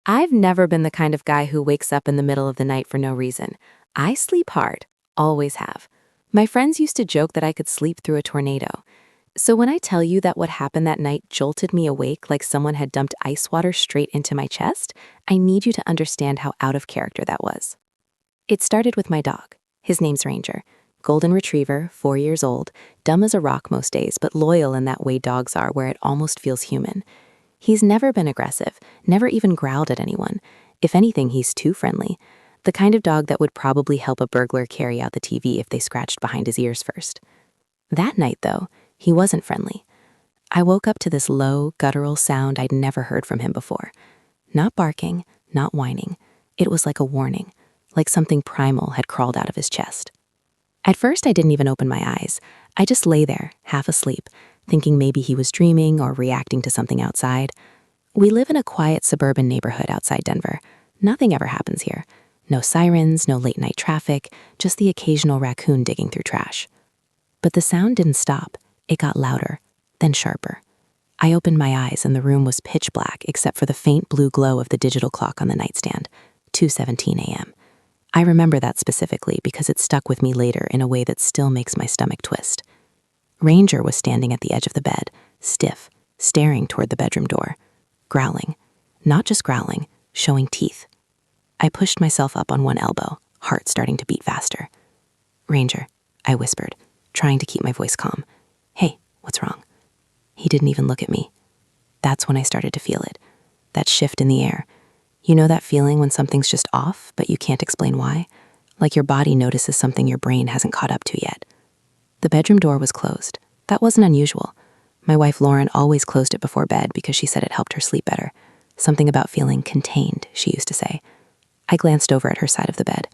I've never been the kind of guy who wakes up in the middle of the night for no reason. I sleep hard, always have. My friends used to joke that I could sleep through a tornado. So when I tell you that what happened that night jolted me awake like someone had dumped ice water straight into my chest, I need you to understand how out of character that was. It started with my dog. His name's Ranger. Golden retriever, 4 years old, dumb as a rock most days, but loyal in that way dogs are where it almost feels human. He's never been aggressive, never even growled at anyone. If anything, he's too friendly. The kind of dog that would probably help a burglar carry out the TV if they scratched behind his ears first. That night, though, he wasn't friendly. I woke up to this low, guttural sound I'd never heard from him before. Not barking, not whining. It was like a warning, like something primal had crawled out of his chest. At first, I didn't even open my eyes. I just lay there, half asleep, thinking maybe he was dreaming or reacting to something outside. We live in a quiet suburban neighborhood outside Denver. Nothing ever happens here. No sirens, no late-night traffic, just the occasional raccoon digging through trash. But the sound didn't stop. It got louder, then sharper. I opened my eyes and the room was pitch black except for the faint blue glow of the digital clock on the nightstand, 2:17 a.m. I remember that specifically because it stuck with me later in a way that still makes my stomach twist. Ranger was standing at the edge of the bed, stiff, staring toward the bedroom door, growling. Not just growling, showing teeth. I pushed myself up on one elbow, heart starting to beat faster. "Ranger," I whispered, trying to keep my voice calm. "Hey, what's wrong?" He didn't even look at me. That's when I started to feel it. That shift in the air. You know that feeling when something's just off, but you can't explain why? Like your body notices something your brain hasn't caught up to yet. The bedroom door was closed. That wasn't unusual. My wife Lauren always closed it before bed because she said it helped her sleep better. Something about feeling contained, she used to say. I glanced over at her side of the bed.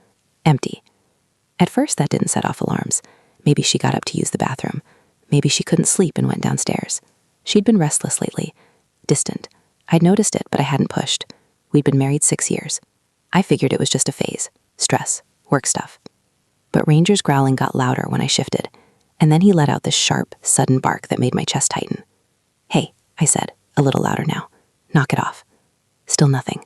Empty. At first, that didn't set off alarms. Maybe she got up to use the bathroom. Maybe she couldn't sleep and went downstairs. She'd been restless lately. Distant. I'd noticed it, but I hadn't pushed. We'd been married 6 years. I figured it was just a phase. Stress. Work stuff. But Ranger's growling got louder when I shifted, and then he let out this sharp, sudden bark that made my chest tighten. "Hey," I said, a little louder now. "Knock it off." Still nothing.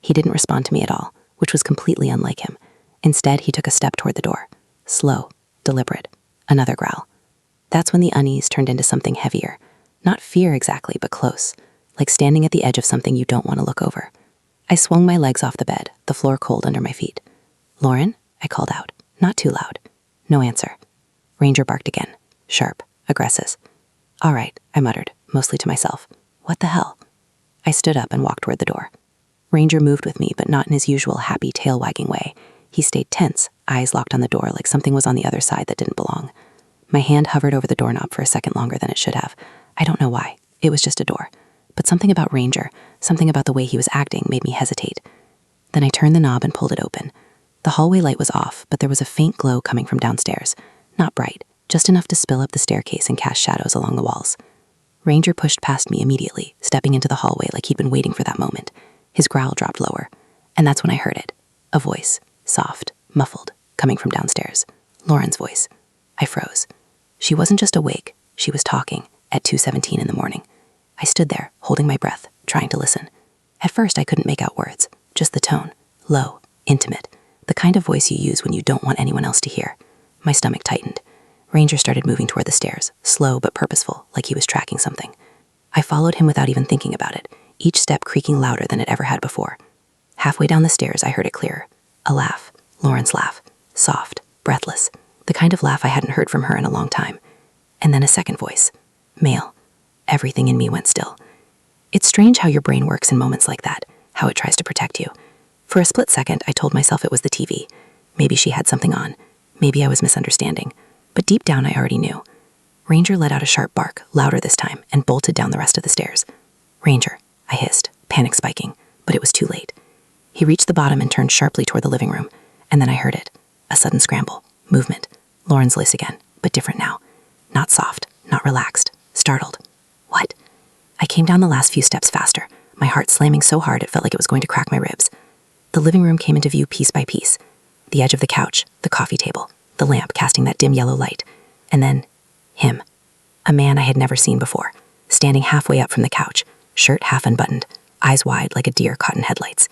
He didn't respond to me at all, which was completely unlike him. Instead, he took a step toward the door. Slow, deliberate. Another growl. That's when the unease turned into something heavier. Not fear exactly, but close. Like standing at the edge of something you don't want to look over. I swung my legs off the bed, the floor cold under my feet. "Lauren?" I called out, not too loud. No answer. Ranger barked again, sharp, aggressive. "All right," I muttered, mostly to myself. "What the hell?" I stood up and walked toward the door. Ranger moved with me, but not in his usual happy tail-wagging way. He stayed tense, eyes locked on the door like something was on the other side that didn't belong. My hand hovered over the doorknob for a second longer than it should have. I don't know why. It was just a door. But something about Ranger, something about the way he was acting made me hesitate. Then I turned the knob and pulled it open. The hallway light was off, but there was a faint glow coming from downstairs. Not bright, just enough to spill up the staircase and cast shadows along the walls. Ranger pushed past me immediately, stepping into the hallway like he'd been waiting for that moment. His growl dropped lower, and that's when I heard it. A voice, soft, muffled, coming from downstairs. Lauren's voice. I froze. She wasn't just awake, she was talking at 2:17 in the morning. I stood there, holding my breath, trying to listen. At first, I couldn't make out words, just the tone, low, intimate, the kind of voice you use when you don't want anyone else to hear. My stomach tightened. Ranger started moving toward the stairs, slow but purposeful, like he was tracking something. I followed him without even thinking about it, each step creaking louder than it ever had before. Halfway down the stairs, I heard it clearer. A laugh, Lauren's laugh, soft, breathless, the kind of laugh I hadn't heard from her in a long time. And then a second voice, male. Everything in me went still. It's strange how your brain works in moments like that, how it tries to protect you. For a split second, I told myself it was the TV. Maybe she had something on. Maybe I was misunderstanding. But deep down, I already knew. Ranger let out a sharp bark, louder this time, and bolted down the rest of the stairs. "Ranger," I hissed, panic spiking, but it was too late. He reached the bottom and turned sharply toward the living room, and then I heard it. A sudden scramble, movement. Lauren's voice again, but different now. Not soft, not relaxed, startled. "What?" I came down the last few steps faster, my heart slamming so hard it felt like it was going to crack my ribs. The living room came into view piece by piece. The edge of the couch, the coffee table, the lamp casting that dim yellow light. And then, him. A man I had never seen before, standing halfway up from the couch, shirt half unbuttoned, eyes wide like a deer caught in headlights.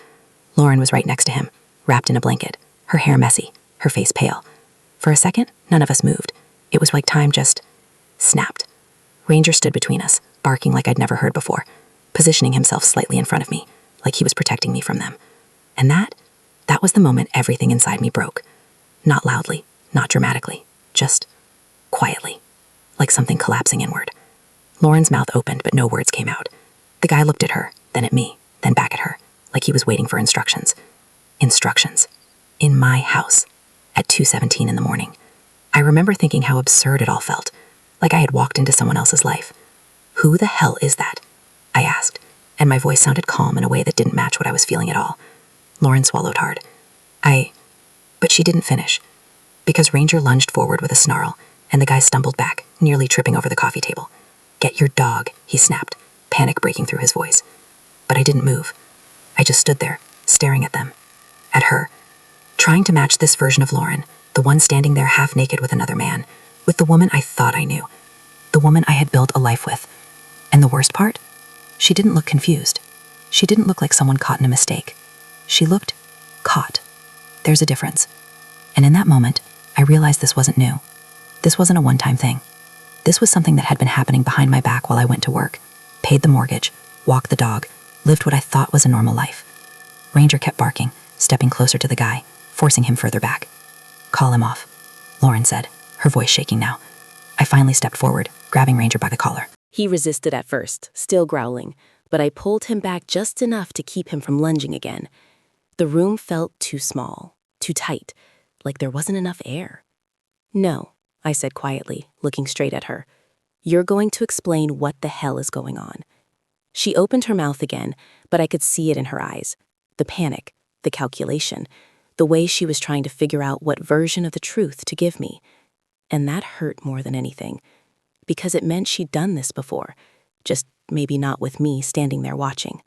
Lauren was right next to him, wrapped in a blanket, her hair messy, her face pale. For a second, none of us moved. It was like time just snapped. Ranger stood between us, barking like I'd never heard before, positioning himself slightly in front of me, like he was protecting me from them. And that was the moment everything inside me broke. Not loudly, not dramatically, just quietly, like something collapsing inward. Lauren's mouth opened, but no words came out. The guy looked at her, then at me, then back at her, like he was waiting for instructions. Instructions. In my house, at 2:17 in the morning. I remember thinking how absurd it all felt, like I had walked into someone else's life. Who the hell is that? I asked, and my voice sounded calm in a way that didn't match what I was feeling at all. Lauren swallowed hard. But she didn't finish, because Ranger lunged forward with a snarl, and the guy stumbled back, nearly tripping over the coffee table. "Get your dog," he snapped, panic breaking through his voice. But I didn't move. I just stood there, staring at them. At her, trying to match this version of Lauren, the one standing there half naked with another man, with the woman I thought I knew, the woman I had built a life with. And the worst part? She didn't look confused. She didn't look like someone caught in a mistake. She looked caught. There's a difference. And in that moment, I realized this wasn't new. This wasn't a one-time thing. This was something that had been happening behind my back while I went to work, paid the mortgage, walked the dog, lived what I thought was a normal life. Ranger kept barking, stepping closer to the guy, forcing him further back. "Call him off," Lauren said, her voice shaking now. I finally stepped forward, grabbing Ranger by the collar. He resisted at first, still growling, but I pulled him back just enough to keep him from lunging again. The room felt too small, too tight, like there wasn't enough air. "No," I said quietly, looking straight at her. "You're going to explain what the hell is going on." She opened her mouth again, but I could see it in her eyes. The panic, the calculation, the way she was trying to figure out what version of the truth to give me. And that hurt more than anything, because it meant she'd done this before, just maybe not with me standing there watching.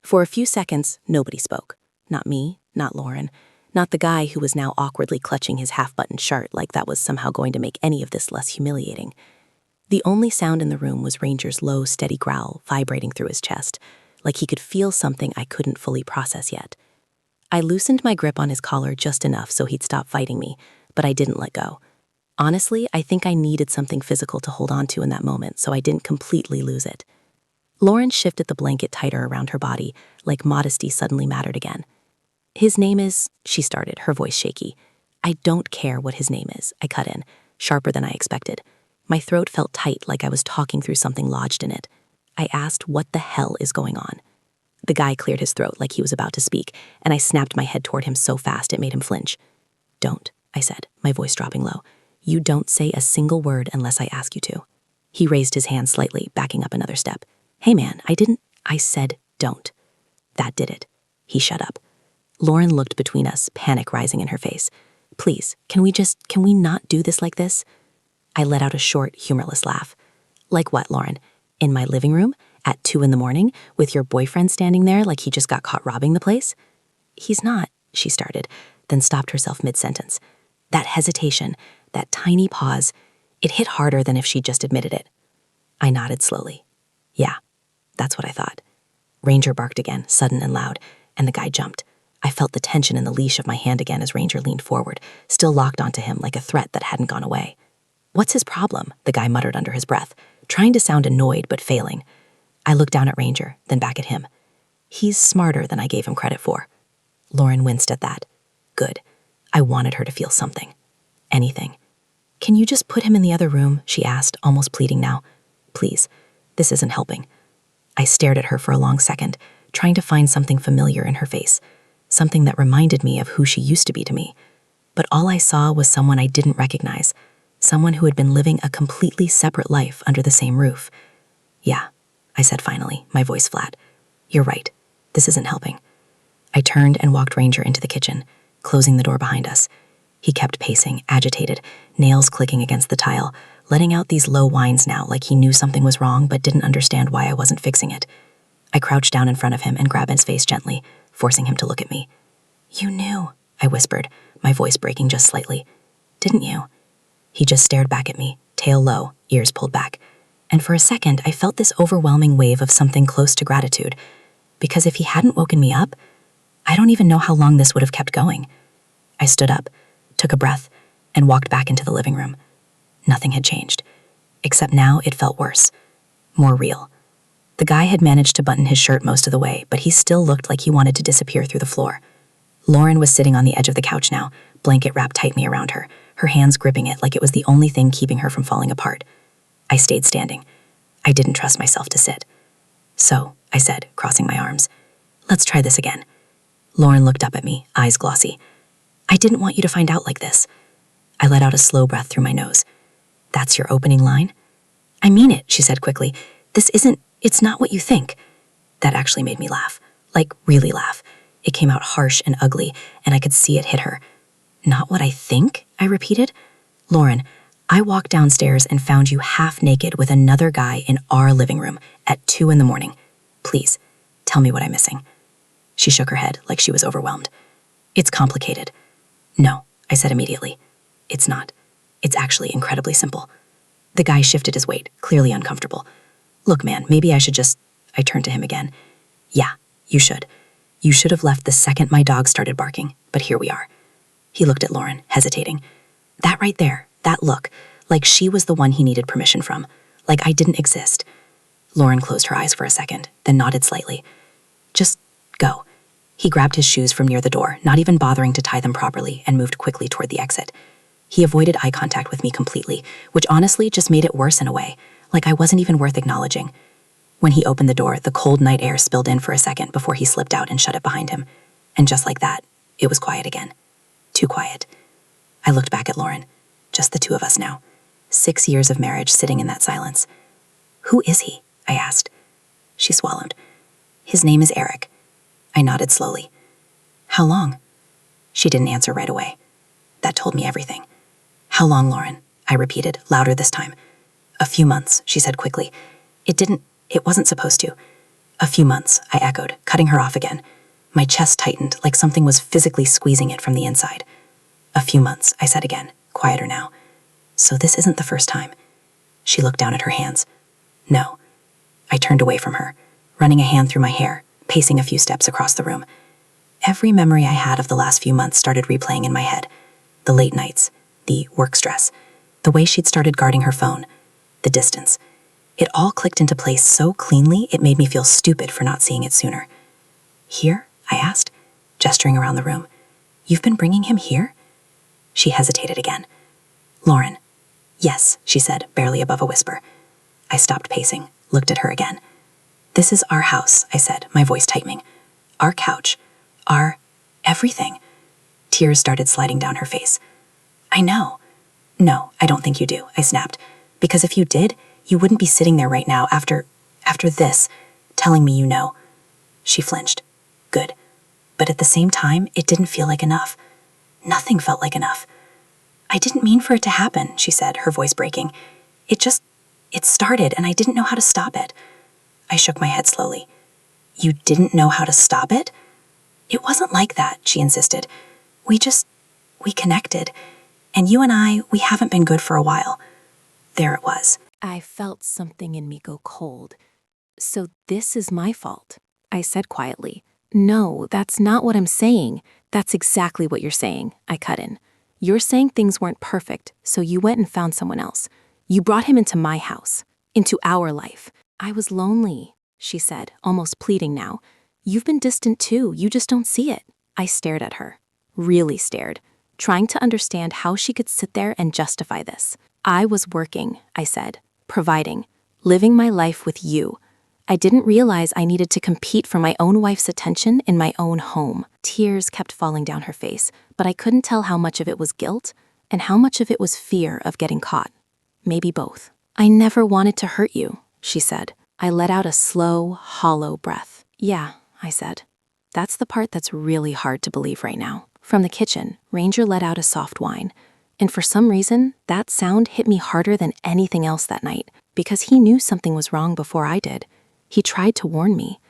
For a few seconds, nobody spoke. Not me, not Lauren, not the guy who was now awkwardly clutching his half-buttoned shirt like that was somehow going to make any of this less humiliating. The only sound in the room was Ranger's low, steady growl vibrating through his chest, like he could feel something I couldn't fully process yet. I loosened my grip on his collar just enough so he'd stop fighting me, but I didn't let go. Honestly, I think I needed something physical to hold on to in that moment so I didn't completely lose it. Lauren shifted the blanket tighter around her body, like modesty suddenly mattered again. "His name is," she started, her voice shaky. "I don't care what his name is," I cut in, sharper than I expected. My throat felt tight, like I was talking through something lodged in it. I asked, "What the hell is going on?" The guy cleared his throat like he was about to speak, and I snapped my head toward him so fast it made him flinch. "Don't," I said, my voice dropping low. "You don't say a single word unless I ask you to." He raised his hand slightly, backing up another step. "Hey man, I said don't." That did it. He shut up. Lauren looked between us, panic rising in her face. "Please, can we not do this like this?" I let out a short, humorless laugh. "Like what, Lauren? In my living room? At 2 in the morning? With your boyfriend standing there like he just got caught robbing the place?" "He's not," she started, then stopped herself mid-sentence. That hesitation, that tiny pause, it hit harder than if she'd just admitted it. I nodded slowly. "Yeah, that's what I thought." Ranger barked again, sudden and loud, and the guy jumped. I felt the tension in the leash of my hand again as Ranger leaned forward, still locked onto him like a threat that hadn't gone away. "What's his problem?" the guy muttered under his breath, trying to sound annoyed but failing. I looked down at Ranger, then back at him. "He's smarter than I gave him credit for." Lauren winced at that. Good. I wanted her to feel something. Anything. "Can you just put him in the other room?" she asked, almost pleading now. "Please, this isn't helping." I stared at her for a long second, trying to find something familiar in her face, something that reminded me of who she used to be to me. But all I saw was someone I didn't recognize, someone who had been living a completely separate life under the same roof. "Yeah," I said finally, my voice flat. "You're right. This isn't helping." I turned and walked Ranger into the kitchen, closing the door behind us. He kept pacing, agitated, nails clicking against the tile, letting out these low whines now like he knew something was wrong but didn't understand why I wasn't fixing it. I crouched down in front of him and grabbed his face gently, forcing him to look at me. "You knew," I whispered, my voice breaking just slightly. "Didn't you?" He just stared back at me, tail low, ears pulled back. And for a second, I felt this overwhelming wave of something close to gratitude. because if he hadn't woken me up, I don't even know how long this would have kept going. I stood up, took a breath, and walked back into the living room. Nothing had changed, except now it felt worse, more real. The guy had managed to button his shirt most of the way, but he still looked like he wanted to disappear through the floor. Lauren was sitting on the edge of the couch now, blanket wrapped tightly around her, her hands gripping it like it was the only thing keeping her from falling apart. I stayed standing. I didn't trust myself to sit. "So," I said, crossing my arms, "let's try this again." Lauren looked up at me, eyes glossy. "I didn't want you to find out like this." I let out a slow breath through my nose. "That's your opening line?" "I mean it," she said quickly. It's not what you think." That actually made me laugh, like really laugh. It came out harsh and ugly, and I could see it hit her. "Not what I think?" I repeated. "Lauren, I walked downstairs and found you half naked with another guy in our living room at 2 a.m. Please, tell me what I'm missing." She shook her head like she was overwhelmed. "It's complicated." "No," I said immediately. "It's not. It's actually incredibly simple." The guy shifted his weight, clearly uncomfortable. "Look, man, maybe I should just..." I turned to him again. "Yeah, you should. You should have left the second my dog started barking, but here we are." He looked at Lauren, hesitating. That right there, that look, like she was the one he needed permission from, like I didn't exist. Lauren closed her eyes for a second, then nodded slightly. "Just go." He grabbed his shoes from near the door, not even bothering to tie them properly, and moved quickly toward the exit. He avoided eye contact with me completely, which honestly just made it worse in a way, like I wasn't even worth acknowledging. When he opened the door, the cold night air spilled in for a second before he slipped out and shut it behind him. And just like that, it was quiet again. Too quiet. I looked back at Lauren. Just the two of us now. 6 years of marriage sitting in that silence. "Who is he?" I asked. She swallowed. "His name is Eric." I nodded slowly. "How long?" She didn't answer right away. That told me everything. "How long, Lauren?" I repeated, louder this time. "A few months," she said quickly. It wasn't supposed to." "A few months," I echoed, cutting her off again. My chest tightened, like something was physically squeezing it from the inside. "A few months," I said again, quieter now. "So this isn't the first time." She looked down at her hands. "No." I turned away from her, running a hand through my hair, pacing a few steps across the room. Every memory I had of the last few months started replaying in my head. The late nights, the work stress, the way she'd started guarding her phone, the distance. It all clicked into place so cleanly it made me feel stupid for not seeing it sooner. "Here?" I asked, gesturing around the room. "You've been bringing him here?" She hesitated again. "Lauren." "Yes," she said, barely above a whisper. I stopped pacing, looked at her again. "This is our house," I said, my voice tightening. "Our couch. Our everything." Tears started sliding down her face. "I know." "No, I don't think you do," I snapped. "Because if you did, you wouldn't be sitting there right now after this, telling me you know." She flinched. Good. But at the same time, it didn't feel like enough. Nothing felt like enough. "I didn't mean for it to happen," she said, her voice breaking. It started, and I didn't know how to stop it." I shook my head slowly. "You didn't know how to stop it?" "It wasn't like that," she insisted. We connected. And you and I, we haven't been good for a while." There it was. I felt something in me go cold. "So this is my fault," I said quietly. "No, that's not what I'm saying. That's exactly what you're saying," I cut in. "You're saying things weren't perfect, so you went and found someone else. You brought him into my house, into our life. I was lonely," she said, almost pleading now. "You've been distant too, you just don't see it." I stared at her, really stared, trying to understand how she could sit there and justify this. "I was working," I said, "providing, living my life with you. I didn't realize I needed to compete for my own wife's attention in my own home." Tears kept falling down her face, but I couldn't tell how much of it was guilt and how much of it was fear of getting caught. Maybe both. "I never wanted to hurt you," she said. I let out a slow, hollow breath. "Yeah," I said. "That's the part that's really hard to believe right now." From the kitchen, Ranger let out a soft whine. And for some reason, that sound hit me harder than anything else that night, because he knew something was wrong before I did. He tried to warn me,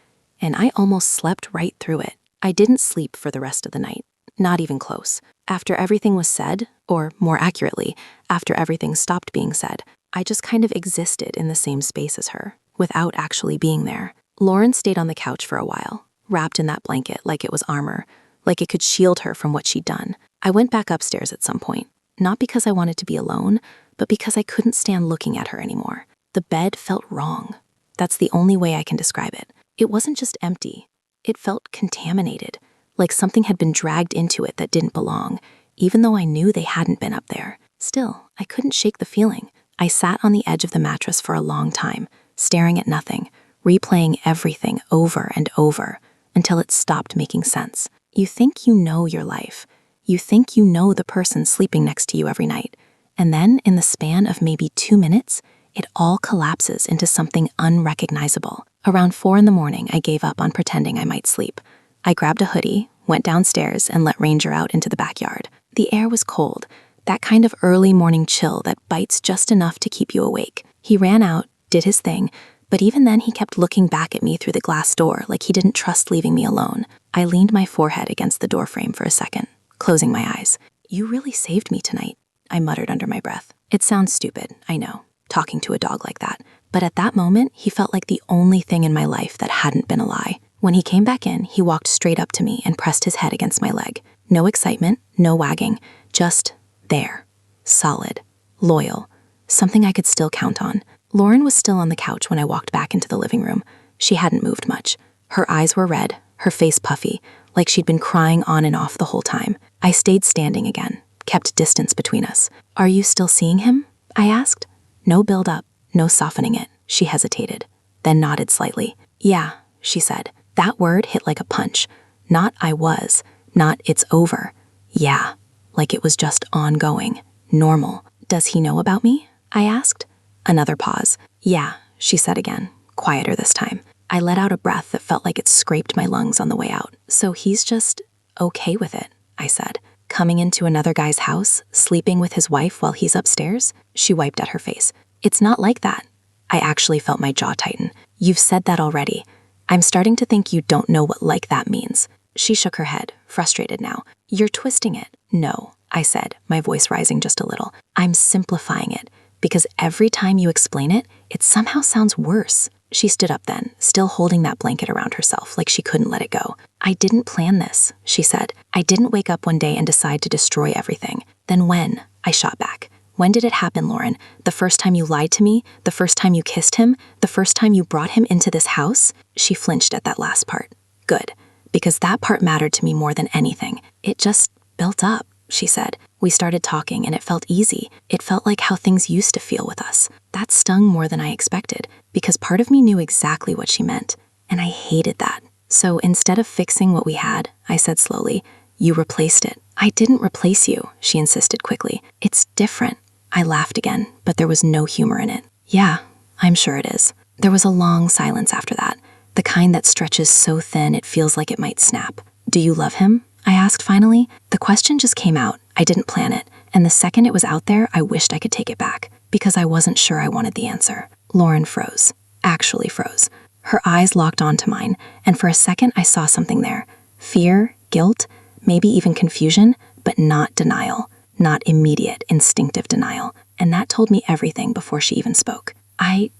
and I almost slept right through it. I didn't sleep for the rest of the night, not even close. After everything was said, or more accurately, after everything stopped being said, I just kind of existed in the same space as her, without actually being there. Lauren stayed on the couch for a while, wrapped in that blanket like it was armor, like it could shield her from what she'd done. I went back upstairs at some point, not because I wanted to be alone, but because I couldn't stand looking at her anymore. The bed felt wrong. That's the only way I can describe it. It wasn't just empty. It felt contaminated, like something had been dragged into it that didn't belong, even though I knew they hadn't been up there. Still, I couldn't shake the feeling. I sat on the edge of the mattress for a long time, staring at nothing, replaying everything over and over until it stopped making sense. You think you know your life. You think you know the person sleeping next to you every night. And then, in the span of maybe 2 minutes, it all collapses into something unrecognizable. Around 4 a.m, I gave up on pretending I might sleep. I grabbed a hoodie, went downstairs, and let Ranger out into the backyard. The air was cold, that kind of early morning chill that bites just enough to keep you awake. He ran out, did his thing, but even then he kept looking back at me through the glass door like he didn't trust leaving me alone. I leaned my forehead against the doorframe for a second, closing my eyes. "You really saved me tonight," I muttered under my breath. It sounds stupid, I know, talking to a dog like that. But at that moment, he felt like the only thing in my life that hadn't been a lie. When he came back in, he walked straight up to me and pressed his head against my leg. No excitement, no wagging, just there. Solid. Loyal. Something I could still count on. Lauren was still on the couch when I walked back into the living room. She hadn't moved much. Her eyes were red, her face puffy, like she'd been crying on and off the whole time. I stayed standing again, kept distance between us. "Are you still seeing him?" I asked. No build-up, no softening it. She hesitated, then nodded slightly. "Yeah," she said. That word hit like a punch. Not "I was," not "it's over." Yeah, like it was just ongoing, normal. "Does he know about me?" I asked. Another pause. "Yeah," she said again, quieter this time. I let out a breath that felt like it scraped my lungs on the way out. "So he's just okay with it," I said. "Coming into another guy's house, sleeping with his wife while he's upstairs?" She wiped at her face. "It's not like that." I actually felt my jaw tighten. "You've said that already. I'm starting to think you don't know what like that means." She shook her head, frustrated now. "You're twisting it." "No," I said, my voice rising just a little. "I'm simplifying it, because every time you explain it, it somehow sounds worse." She stood up then, still holding that blanket around herself like she couldn't let it go. "I didn't plan this," she said. "I didn't wake up one day and decide to destroy everything." "Then when?" I shot back. "When did it happen, Lauren? The first time you lied to me? The first time you kissed him? The first time you brought him into this house?" She flinched at that last part. "Good, because that part mattered to me more than anything. It just built up," she said. "We started talking and it felt easy. It felt like how things used to feel with us." That stung more than I expected, because part of me knew exactly what she meant, and I hated that. "So instead of fixing what we had," I said slowly, "you replaced it." "I didn't replace you," she insisted quickly. "It's different." I laughed again, but there was no humor in it. "Yeah, I'm sure it is." There was a long silence after that, the kind that stretches so thin it feels like it might snap. "Do you love him?" I asked finally. The question just came out. I didn't plan it, and the second it was out there, I wished I could take it back, because I wasn't sure I wanted the answer. Lauren froze. Actually froze. Her eyes locked onto mine, and for a second I saw something there. Fear, guilt, maybe even confusion, but not denial. Not immediate, instinctive denial. And that told me everything before she even spoke. "I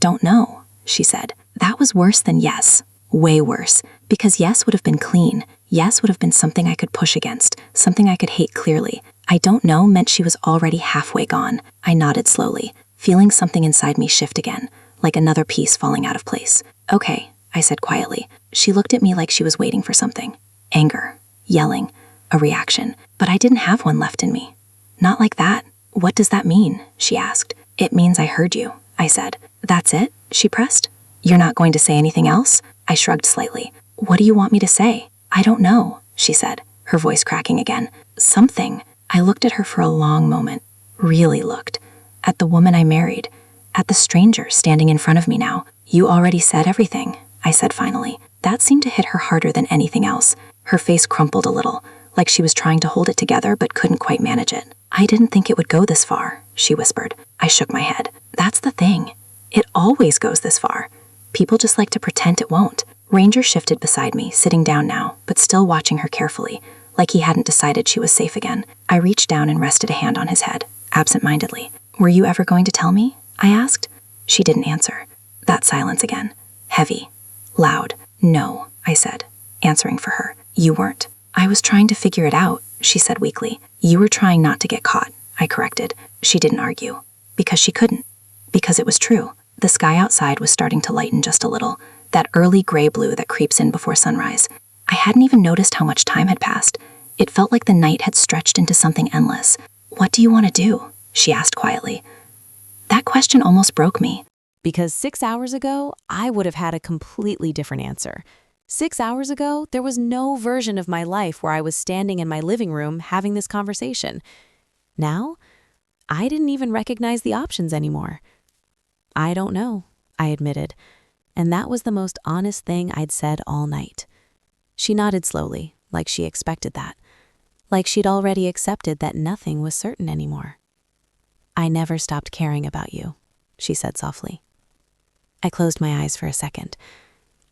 don't know," she said. That was worse than yes. Way worse. Because yes would have been clean. Yes would have been something I could push against, something I could hate clearly. "I don't know" meant she was already halfway gone. I nodded slowly, feeling something inside me shift again, like another piece falling out of place. "Okay," I said quietly. She looked at me like she was waiting for something. Anger. Yelling. A reaction. But I didn't have one left in me. "Not like that." "What does that mean?" she asked. "It means I heard you," I said. "That's it?" she pressed. "You're not going to say anything else?" I shrugged slightly. "What do you want me to say?" "I don't know," she said, her voice cracking again. "Something." I looked at her for a long moment. Really looked. At the woman I married. At the stranger standing in front of me now. "You already said everything," I said finally. That seemed to hit her harder than anything else. Her face crumpled a little, like she was trying to hold it together but couldn't quite manage it. "I didn't think it would go this far," she whispered. I shook my head. "That's the thing. It always goes this far. People just like to pretend it won't." Ranger shifted beside me, sitting down now, but still watching her carefully, like he hadn't decided she was safe again. I reached down and rested a hand on his head, absent-mindedly. "Were you ever going to tell me?" I asked. She didn't answer. That silence again. Heavy. Loud. "No," I said, answering for her. "You weren't." "I was trying to figure it out," she said weakly. "You were trying not to get caught," I corrected. She didn't argue. Because she couldn't. Because it was true. The sky outside was starting to lighten just a little, that early gray-blue that creeps in before sunrise. I hadn't even noticed how much time had passed. It felt like the night had stretched into something endless. "What do you want to do?" she asked quietly. That question almost broke me. Because 6 hours ago, I would have had a completely different answer. 6 hours ago, there was no version of my life where I was standing in my living room having this conversation. Now, I didn't even recognize the options anymore. "I don't know," I admitted, and that was the most honest thing I'd said all night. She nodded slowly, like she expected that, like she'd already accepted that nothing was certain anymore. "I never stopped caring about you," she said softly. I closed my eyes for a second.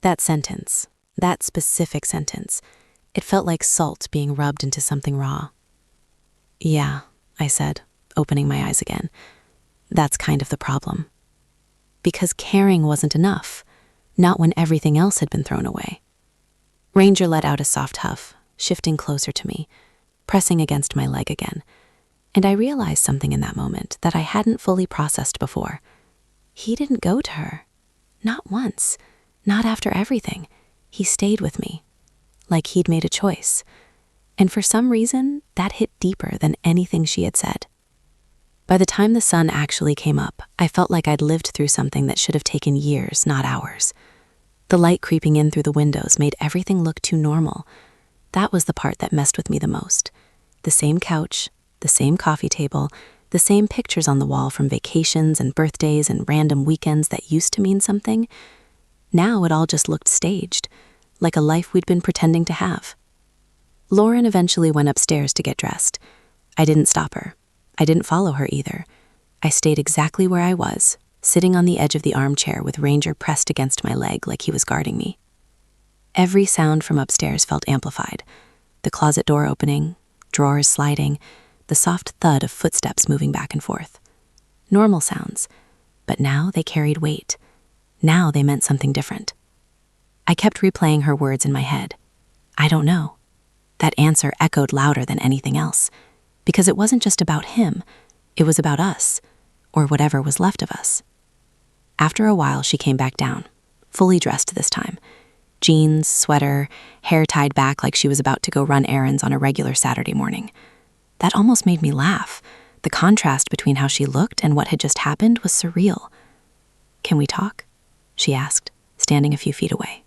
That sentence, that specific sentence, it felt like salt being rubbed into something raw. "Yeah," I said, opening my eyes again. "That's kind of the problem." Because caring wasn't enough, not when everything else had been thrown away. Ranger let out a soft huff, shifting closer to me, pressing against my leg again. And I realized something in that moment that I hadn't fully processed before. He didn't go to her. Not once. Not after everything. He stayed with me. Like he'd made a choice. And for some reason, that hit deeper than anything she had said. By the time the sun actually came up, I felt like I'd lived through something that should have taken years, not hours. The light creeping in through the windows made everything look too normal. That was the part that messed with me the most. The same couch, the same coffee table, the same pictures on the wall from vacations and birthdays and random weekends that used to mean something. Now it all just looked staged, like a life we'd been pretending to have. Lauren eventually went upstairs to get dressed. I didn't stop her. I didn't follow her either. I stayed exactly where I was, sitting on the edge of the armchair with Ranger pressed against my leg like he was guarding me. Every sound from upstairs felt amplified. The closet door opening, drawers sliding, the soft thud of footsteps moving back and forth. Normal sounds, but now they carried weight. Now they meant something different. I kept replaying her words in my head. "I don't know." That answer echoed louder than anything else, because it wasn't just about him, it was about us, or whatever was left of us. After a while, she came back down, fully dressed this time. Jeans, sweater, hair tied back like she was about to go run errands on a regular Saturday morning. That almost made me laugh. The contrast between how she looked and what had just happened was surreal. "Can we talk?" she asked, standing a few feet away.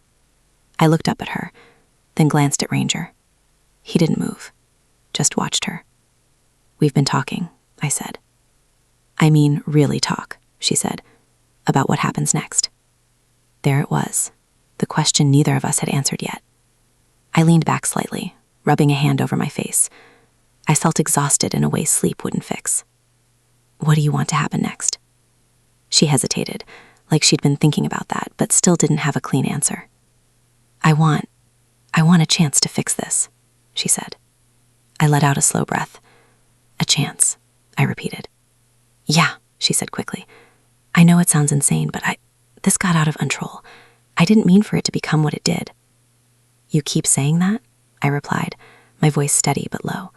I looked up at her, then glanced at Ranger. He didn't move, just watched her. "We've been talking," I said. "I mean, really talk," she said, "about what happens next." There it was, the question neither of us had answered yet. I leaned back slightly, rubbing a hand over my face. I felt exhausted in a way sleep wouldn't fix. "What do you want to happen next?" She hesitated, like she'd been thinking about that, but still didn't have a clean answer. I want a chance to fix this," she said. I let out a slow breath. "A chance," I repeated. "Yeah," she said quickly. "I know it sounds insane, but this got out of control. I didn't mean for it to become what it did." "You keep saying that?" I replied, my voice steady but low.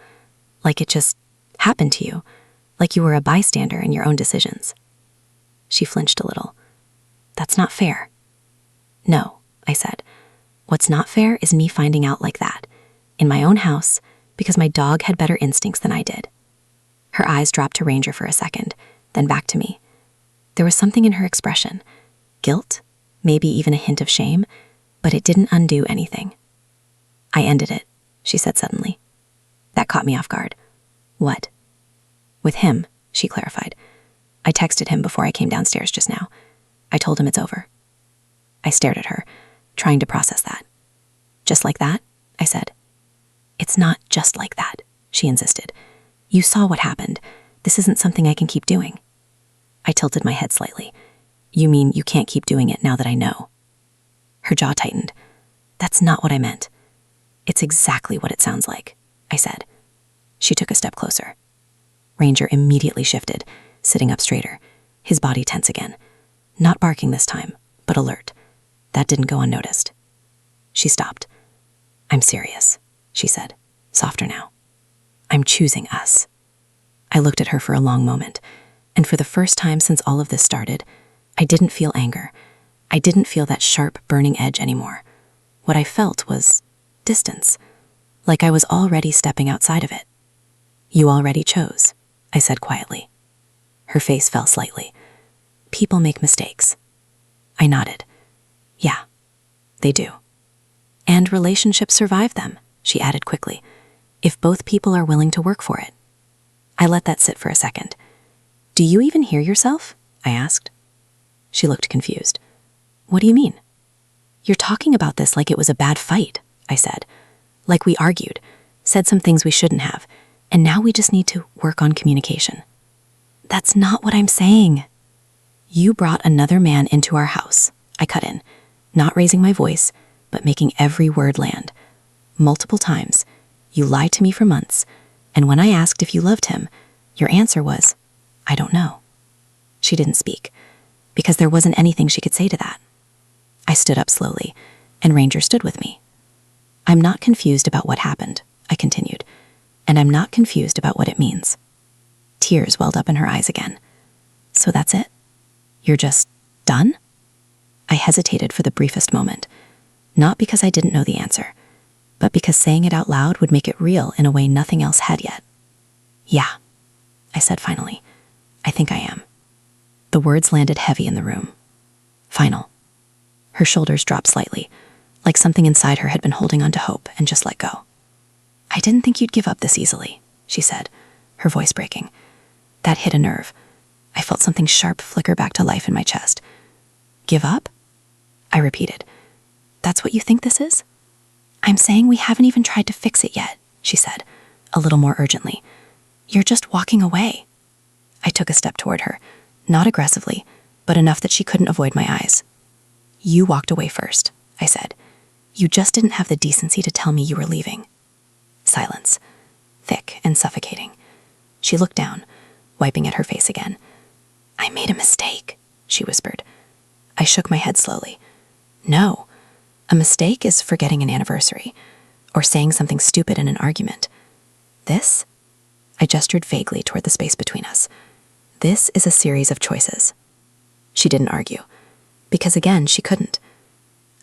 "Like it just happened to you, like you were a bystander in your own decisions." She flinched a little. "That's not fair." "No," I said. "What's not fair is me finding out like that, in my own house, because my dog had better instincts than I did." Her eyes dropped to Ranger for a second, then back to me. There was something in her expression. Guilt, maybe even a hint of shame, but it didn't undo anything. "I ended it," she said suddenly. That caught me off guard. "What?" "With him," she clarified. "I texted him before I came downstairs just now. I told him it's over." I stared at her, trying to process that. "Just like that?" I said. "It's not just like that," she insisted. "You saw what happened. This isn't something I can keep doing." I tilted my head slightly. "You mean you can't keep doing it now that I know?" Her jaw tightened. "That's not what I meant." "It's exactly what it sounds like," I said. She took a step closer. Ranger immediately shifted, sitting up straighter, his body tense again. Not barking this time, but alert. That didn't go unnoticed. She stopped. I'm serious, she said, softer now. I'm choosing us. I looked at her for a long moment, and for the first time since all of this started, I didn't feel anger. I didn't feel that sharp, burning edge anymore. What I felt was distance, like I was already stepping outside of it. You already chose, I said quietly. Her face fell slightly. People make mistakes. I nodded. Yeah, they do. And relationships survive them, she added quickly, if both people are willing to work for it. I let that sit for a second. Do you even hear yourself? I asked. She looked confused. What do you mean? You're talking about this like it was a bad fight, I said. Like we argued, said some things we shouldn't have, and now we just need to work on communication. That's not what I'm saying. You brought another man into our house, I cut in, not raising my voice, but making every word land. Multiple times, you lied to me for months, and when I asked if you loved him, your answer was, I don't know. She didn't speak, because there wasn't anything she could say to that. I stood up slowly, and Ranger stood with me. I'm not confused about what happened, I continued, and I'm not confused about what it means. Tears welled up in her eyes again. So that's it? You're just done? I hesitated for the briefest moment, not because I didn't know the answer, but because saying it out loud would make it real in a way nothing else had yet. Yeah, I said finally. I think I am. The words landed heavy in the room. Final. Her shoulders dropped slightly, like something inside her had been holding on to hope and just let go. I didn't think you'd give up this easily, she said, her voice breaking. That hit a nerve. I felt something sharp flicker back to life in my chest. Give up? I repeated. That's what you think this is? I'm saying we haven't even tried to fix it yet, she said, a little more urgently. You're just walking away. I took a step toward her, not aggressively, but enough that she couldn't avoid my eyes. You walked away first, I said. You just didn't have the decency to tell me you were leaving. Silence, thick and suffocating. She looked down, wiping at her face again. I made a mistake, she whispered. I shook my head slowly. No, a mistake is forgetting an anniversary, or saying something stupid in an argument. This? I gestured vaguely toward the space between us. This is a series of choices. She didn't argue, because again, she couldn't.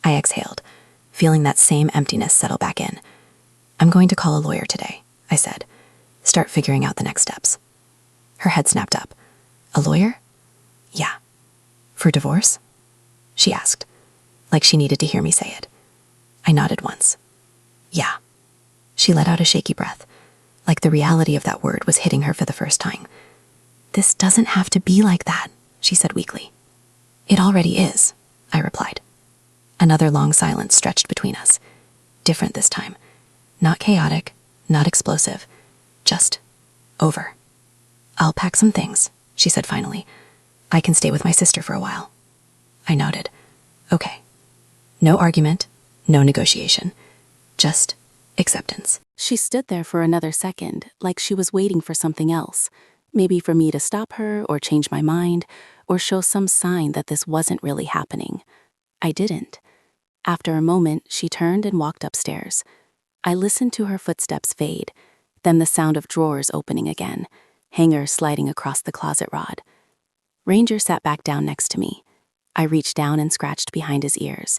I exhaled, feeling that same emptiness settle back in. I'm going to call a lawyer today, I said. Start figuring out the next steps. Her head snapped up. A lawyer? Yeah. For divorce? She asked, like she needed to hear me say it. I nodded once. Yeah. She let out a shaky breath, like the reality of that word was hitting her for the first time. This doesn't have to be like that, she said weakly. It already is, I replied. Another long silence stretched between us. Different this time. Not chaotic, not explosive, just over. I'll pack some things, she said finally. I can stay with my sister for a while. I nodded. Okay. No argument, no negotiation. Just acceptance. She stood there for another second, like she was waiting for something else. Maybe for me to stop her or change my mind or show some sign that this wasn't really happening. I didn't. After a moment, she turned and walked upstairs. I listened to her footsteps fade, then the sound of drawers opening again, hangers sliding across the closet rod. Ranger sat back down next to me. I reached down and scratched behind his ears,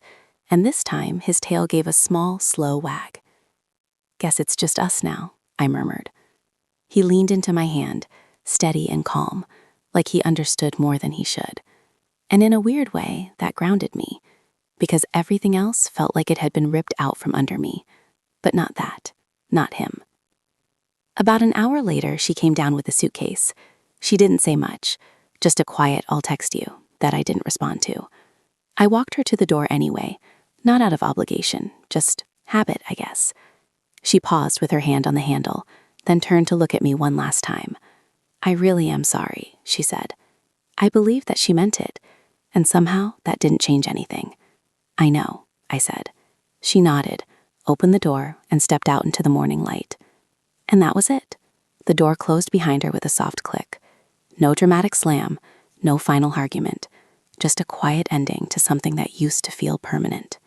and this time his tail gave a small, slow wag. Guess it's just us now, I murmured. He leaned into my hand, steady and calm, like he understood more than he should. And in a weird way, that grounded me, because everything else felt like it had been ripped out from under me. But not that, not him. About an hour later, she came down with a suitcase. She didn't say much, just a quiet, I'll text you, that I didn't respond to. I walked her to the door anyway, not out of obligation, just habit, I guess. She paused with her hand on the handle, then turned to look at me one last time. I really am sorry, she said. I believed that she meant it, and somehow that didn't change anything. I know, I said. She nodded, opened the door, and stepped out into the morning light. And that was it. The door closed behind her with a soft click. No dramatic slam, no final argument, just a quiet ending to something that used to feel permanent.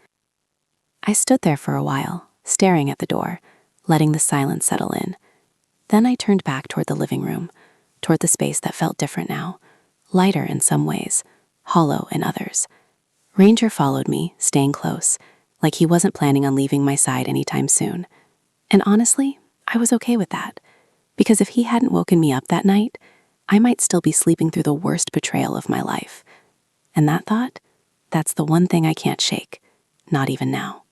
I stood there for a while, staring at the door, letting the silence settle in. Then I turned back toward the living room, toward the space that felt different now, lighter in some ways, hollow in others. Ranger followed me, staying close, like he wasn't planning on leaving my side anytime soon. And honestly, I was okay with that, because if he hadn't woken me up that night, I might still be sleeping through the worst betrayal of my life. And that thought, that's the one thing I can't shake, not even now.